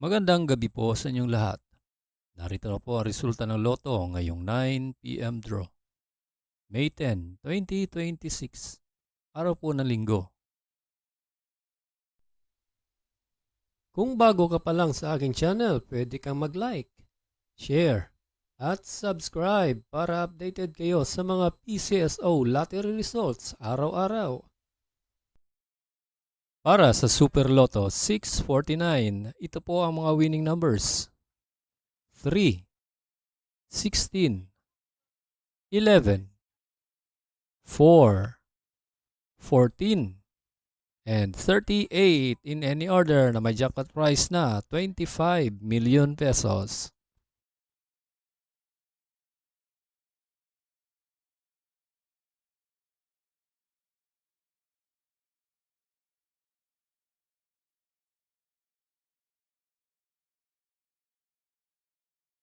Magandang gabi po sa inyong lahat. Narito na po ang resulta ng loto ngayong 9 p.m. draw. May 10, 2026, araw po ng linggo. Kung bago ka pa lang sa aking channel, pwede kang mag-like, share, at subscribe para updated kayo sa mga PCSO lottery results araw-araw. Para sa Super Lotto 649, ito po ang mga winning numbers. 3, 16, 11, 4, 14, and 38 in any order na may jackpot prize na 25 million pesos.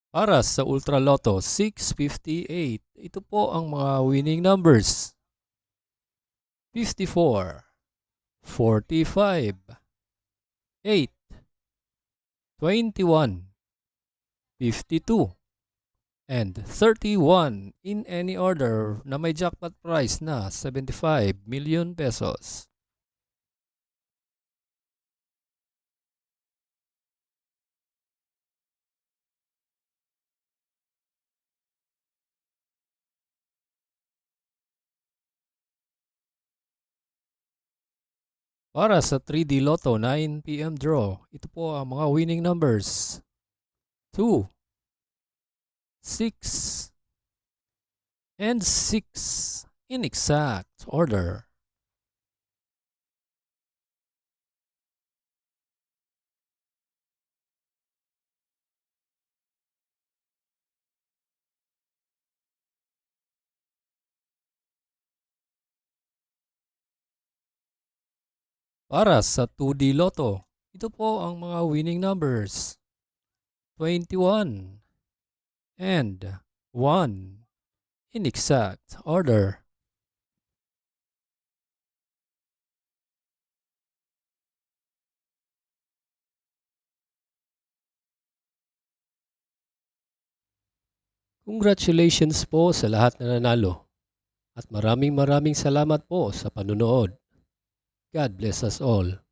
Para sa Ultra Lotto 658, ito po ang mga winning numbers. 54, 45, 8, 21, 52, and 31 in any order na may jackpot prize na 75 million pesos. Para sa 3D Lotto 9 p.m. draw, ito po ang mga winning numbers. 2, 6, and 6 in exact order. Para sa 2D Lotto, ito po ang mga winning numbers. 21 and 1 in exact order. Congratulations po sa lahat na nanalo at maraming salamat po sa panunood. God bless us all.